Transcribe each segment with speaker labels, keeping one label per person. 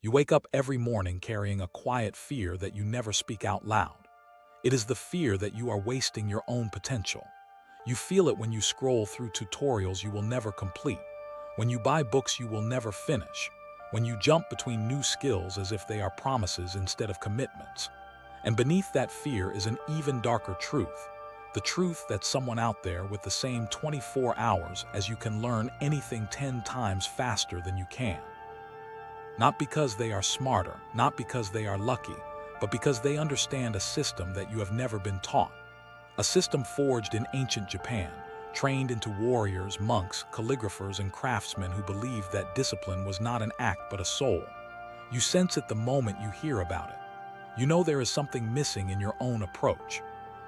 Speaker 1: You wake up every morning carrying a quiet fear that you never speak out loud. It is the fear that you are wasting your own potential. You feel it when you scroll through tutorials you will never complete, when you buy books you will never finish, when you jump between new skills as if they are promises instead of commitments. And beneath that fear is an even darker truth. The truth that someone out there with the same 24 hours as you can learn anything 10 times faster than you can. Not because they are smarter, not because they are lucky, but because they understand a system that you have never been taught. A system forged in ancient Japan, trained into warriors, monks, calligraphers, and craftsmen who believed that discipline was not an act but a soul. You sense it the moment you hear about it. You know there is something missing in your own approach.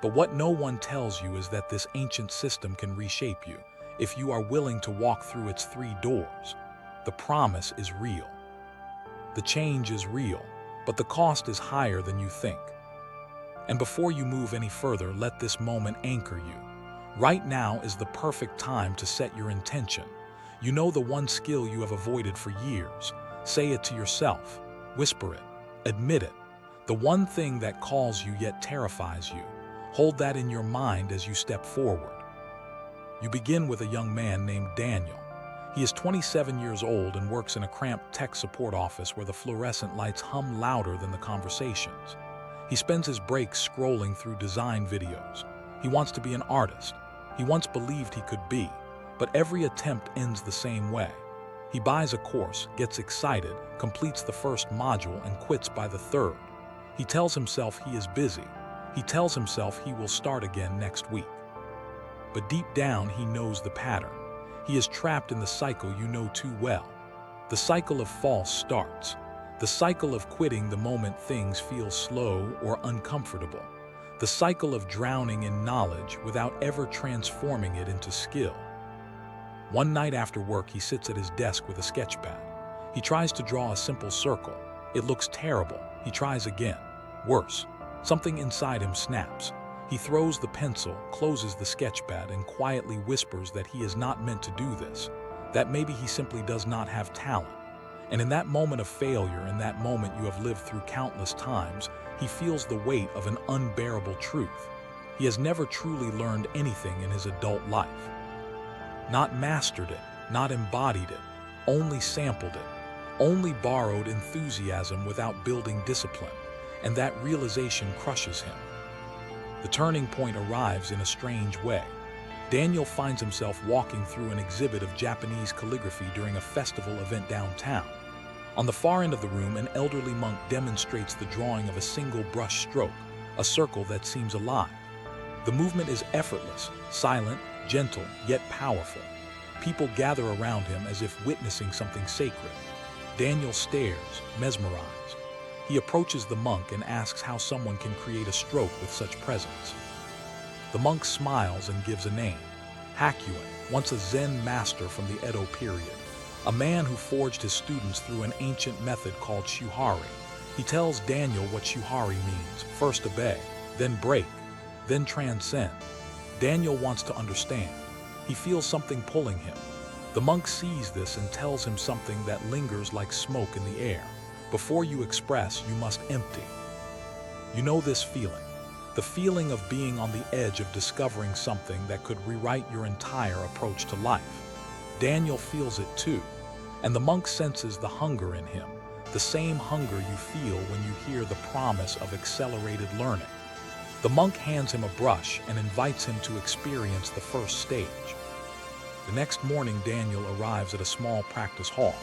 Speaker 1: But what no one tells you is that this ancient system can reshape you if you are willing to walk through its 3 doors. The promise is real. The change is real, but the cost is higher than you think. And before you move any further, let this moment anchor you. Right now is the perfect time to set your intention. You know the one skill you have avoided for years. Say it to yourself. Whisper it. Admit it. The one thing that calls you yet terrifies you. Hold that in your mind as you step forward. You begin with a young man named Daniel. He is 27 years old and works in a cramped tech support office where the fluorescent lights hum louder than the conversations. He spends his breaks scrolling through design videos. He wants to be an artist. He once believed he could be, but every attempt ends the same way. He buys a course, gets excited, completes the first module, and quits by the third. He tells himself he is busy. He tells himself he will start again next week. But deep down, he knows the pattern. He is trapped in the cycle you know too well. The cycle of false starts. The cycle of quitting the moment things feel slow or uncomfortable. The cycle of drowning in knowledge without ever transforming it into skill. One night after work, he sits at his desk with a sketchpad. He tries to draw a simple circle. It looks terrible. He tries again. Worse. Something inside him snaps. He throws the pencil, closes the sketchpad, and quietly whispers that he is not meant to do this, that maybe he simply does not have talent. And in that moment of failure, in that moment you have lived through countless times, he feels the weight of an unbearable truth. He has never truly learned anything in his adult life. Not mastered it, not embodied it, only sampled it, only borrowed enthusiasm without building discipline, and that realization crushes him. The turning point arrives in a strange way. Daniel finds himself walking through an exhibit of Japanese calligraphy during a festival event downtown. On the far end of the room, an elderly monk demonstrates the drawing of a single brush stroke, a circle that seems alive. The movement is effortless, silent, gentle, yet powerful. People gather around him as if witnessing something sacred. Daniel stares, mesmerized. He approaches the monk and asks how someone can create a stroke with such presence. The monk smiles and gives a name. Hakuin, once a Zen master from the Edo period. A man who forged his students through an ancient method called shuhari. He tells Daniel what shuhari means. First obey, then break, then transcend. Daniel wants to understand. He feels something pulling him. The monk sees this and tells him something that lingers like smoke in the air. Before you express, you must empty. You know this feeling. The feeling of being on the edge of discovering something that could rewrite your entire approach to life. Daniel feels it too, and the monk senses the hunger in him, the same hunger you feel when you hear the promise of accelerated learning. The monk hands him a brush and invites him to experience the first stage. The next morning, Daniel arrives at a small practice hall.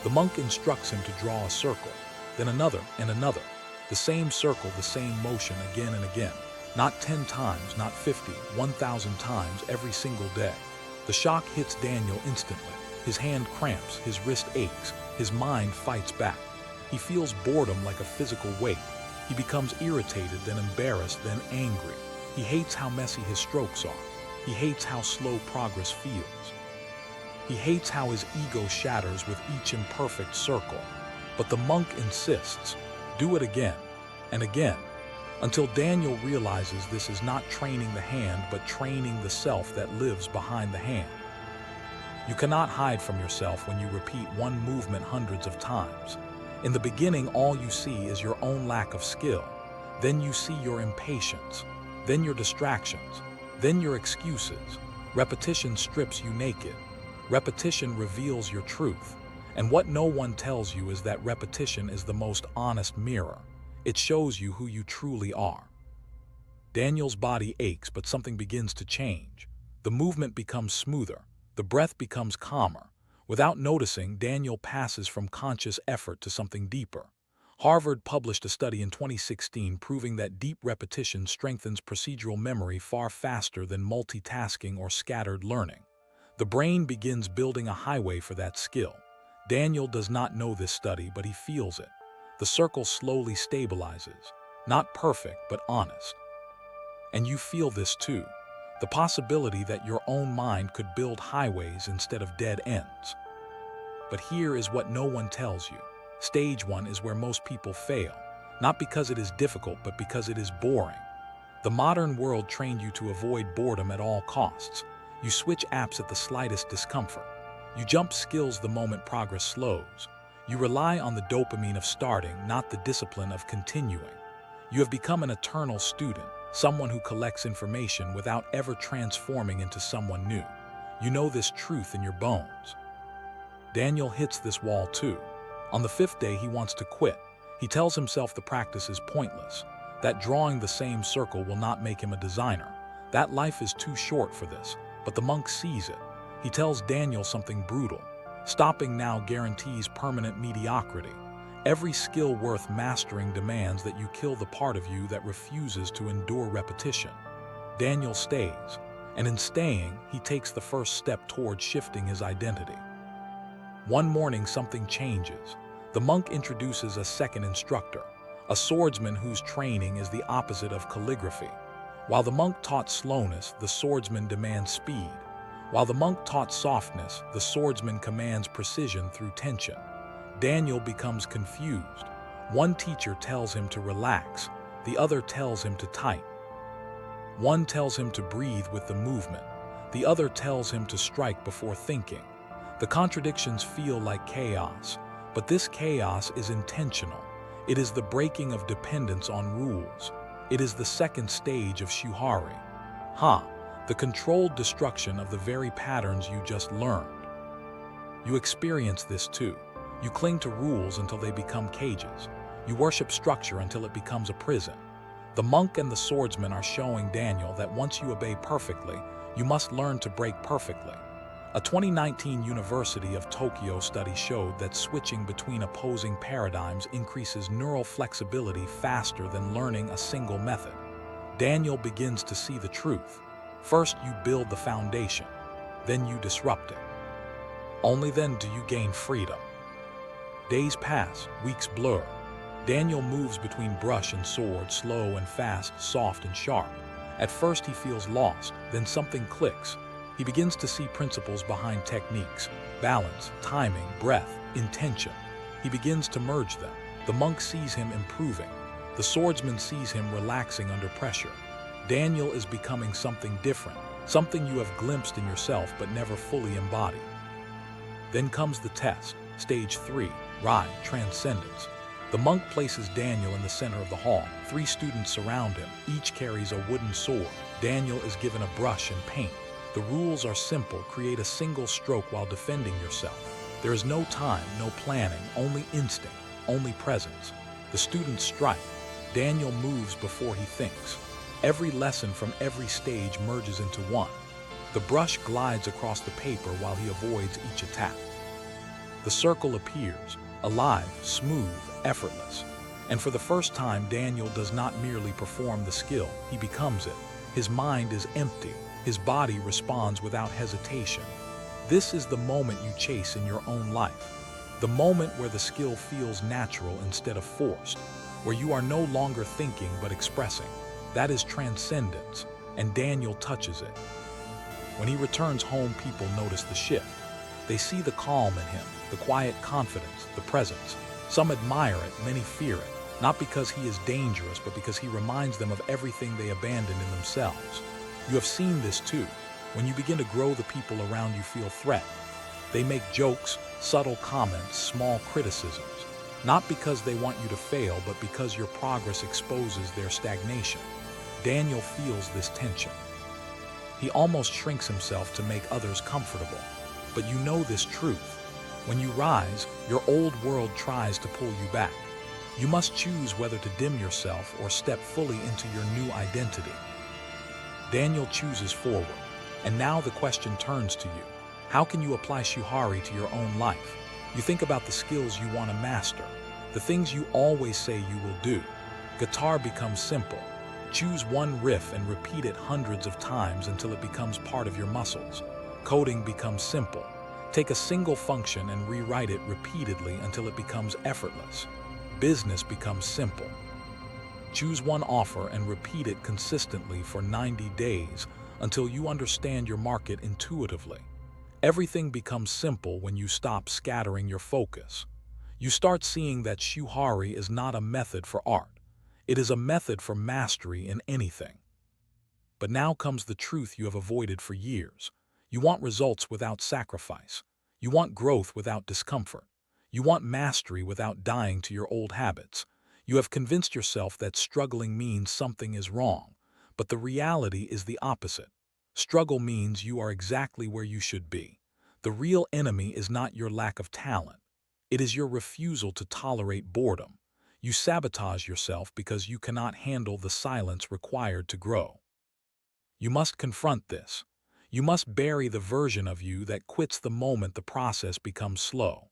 Speaker 1: The monk instructs him to draw a circle, then another and another. The same circle, the same motion again and again. Not 10 times, not 50, 1,000 times every single day. The shock hits Daniel instantly. His hand cramps, his wrist aches, his mind fights back. He feels boredom like a physical weight. He becomes irritated, then embarrassed, then angry. He hates how messy his strokes are. He hates how slow progress feels. He hates how his ego shatters with each imperfect circle. But the monk insists, do it again and again, until Daniel realizes this is not training the hand, but training the self that lives behind the hand. You cannot hide from yourself when you repeat one movement hundreds of times. In the beginning, all you see is your own lack of skill. Then you see your impatience. Then your distractions. Then your excuses. Repetition strips you naked. Repetition reveals your truth. And what no one tells you is that repetition is the most honest mirror. It shows you who you truly are. Daniel's body aches, but something begins to change. The movement becomes smoother. The breath becomes calmer. Without noticing, Daniel passes from conscious effort to something deeper. Harvard published a study in 2016 proving that deep repetition strengthens procedural memory far faster than multitasking or scattered learning. The brain begins building a highway for that skill. Daniel does not know this study, but he feels it. The circle slowly stabilizes. Not perfect, but honest. And you feel this too. The possibility that your own mind could build highways instead of dead ends. But here is what no one tells you. Stage 1 is where most people fail, not because it is difficult, but because it is boring. The modern world trained you to avoid boredom at all costs. You switch apps at the slightest discomfort. You jump skills the moment progress slows. You rely on the dopamine of starting, not the discipline of continuing. You have become an eternal student, someone who collects information without ever transforming into someone new. You know this truth in your bones. Daniel hits this wall too. On the 5th day, he wants to quit. He tells himself the practice is pointless, that drawing the same circle will not make him a designer, that life is too short for this. But the monk sees it. He tells Daniel something brutal. Stopping now guarantees permanent mediocrity. Every skill worth mastering demands that you kill the part of you that refuses to endure repetition. Daniel stays, and in staying, he takes the first step toward shifting his identity. One morning, something changes. The monk introduces a second instructor, a swordsman whose training is the opposite of calligraphy. While the monk taught slowness, the swordsman demands speed. While the monk taught softness, the swordsman commands precision through tension. Daniel becomes confused. One teacher tells him to relax, the other tells him to tighten. One tells him to breathe with the movement, the other tells him to strike before thinking. The contradictions feel like chaos, but this chaos is intentional. It is the breaking of dependence on rules. It is the second stage of Shuhari. The controlled destruction of the very patterns you just learned. You experience this too. You cling to rules until they become cages. You worship structure until it becomes a prison. The monk and the swordsman are showing Daniel that once you obey perfectly, you must learn to break perfectly. A 2019 University of Tokyo study showed that switching between opposing paradigms increases neural flexibility faster than learning a single method. Daniel begins to see the truth. First, you build the foundation, then you disrupt it. Only then do you gain freedom. Days pass, weeks blur. Daniel moves between brush and sword, slow and fast, soft and sharp. At first he feels lost, then something clicks. He begins to see principles behind techniques: balance, timing, breath, intention. He begins to merge them. The monk sees him improving. The swordsman sees him relaxing under pressure. Daniel is becoming something different, something you have glimpsed in yourself but never fully embodied. Then comes the test, stage 3, Rai, transcendence. The monk places Daniel in the center of the hall. 3 students surround him. Each carries a wooden sword. Daniel is given a brush and paint. The rules are simple. Create a single stroke while defending yourself. There is no time, no planning, only instinct, only presence. The students strike. Daniel moves before he thinks. Every lesson from every stage merges into one. The brush glides across the paper while he avoids each attack. The circle appears, alive, smooth, effortless. And for the first time, Daniel does not merely perform the skill, he becomes it. His mind is empty, his body responds without hesitation. This is the moment you chase in your own life. The moment where the skill feels natural instead of forced, where you are no longer thinking but expressing. That is transcendence, and Daniel touches it. When he returns home, people notice the shift. They see the calm in him, the quiet confidence, the presence. Some admire it, many fear it, not because he is dangerous, but because he reminds them of everything they abandoned in themselves. You have seen this too. When you begin to grow, the people around you feel threatened. They make jokes, subtle comments, small criticisms. Not because they want you to fail, but because your progress exposes their stagnation. Daniel feels this tension. He almost shrinks himself to make others comfortable. But you know this truth. When you rise, your old world tries to pull you back. You must choose whether to dim yourself or step fully into your new identity. Daniel chooses forward. And now the question turns to you. How can you apply Shuhari to your own life? You think about the skills you want to master, the things you always say you will do. Guitar becomes simple. Choose one riff and repeat it hundreds of times until it becomes part of your muscles. Coding becomes simple. Take a single function and rewrite it repeatedly until it becomes effortless. Business becomes simple. Choose one offer and repeat it consistently for 90 days until you understand your market intuitively. Everything becomes simple when you stop scattering your focus. You start seeing that Shuhari is not a method for art. It is a method for mastery in anything. But now comes the truth you have avoided for years. You want results without sacrifice. You want growth without discomfort. You want mastery without dying to your old habits. You have convinced yourself that struggling means something is wrong, but the reality is the opposite. Struggle means you are exactly where you should be. The real enemy is not your lack of talent. It is your refusal to tolerate boredom. You sabotage yourself because you cannot handle the silence required to grow. You must confront this. You must bury the version of you that quits the moment the process becomes slow.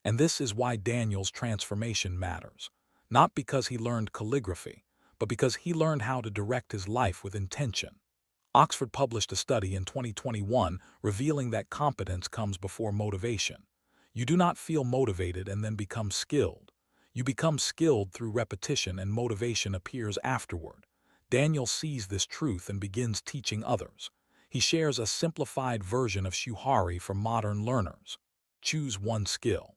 Speaker 1: And this is why Daniel's transformation matters. Not because he learned calligraphy, but because he learned how to direct his life with intention. Oxford published a study in 2021 revealing that competence comes before motivation. You do not feel motivated and then become skilled. You become skilled through repetition and motivation appears afterward. Daniel sees this truth and begins teaching others. He shares a simplified version of Shuhari for modern learners. Choose one skill.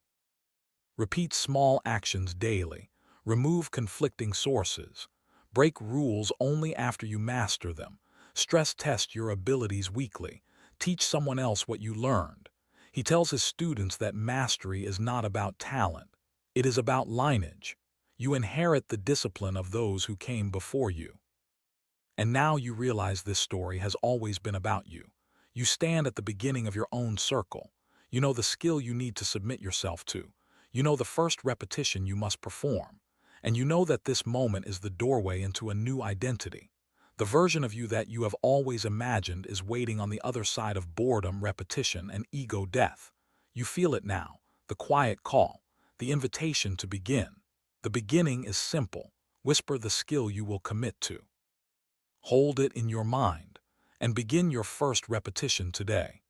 Speaker 1: Repeat small actions daily. Remove conflicting sources. Break rules only after you master them. Stress test your abilities weekly. Teach someone else what you learned. He tells his students that mastery is not about talent. It is about lineage. You inherit the discipline of those who came before you. And now you realize this story has always been about you. You stand at the beginning of your own circle. You know the skill you need to submit yourself to. You know the first repetition you must perform. And you know that this moment is the doorway into a new identity. The version of you that you have always imagined is waiting on the other side of boredom, repetition, and ego death. You feel it now, the quiet call, the invitation to begin. The beginning is simple. Whisper the skill you will commit to. Hold it in your mind, and begin your first repetition today.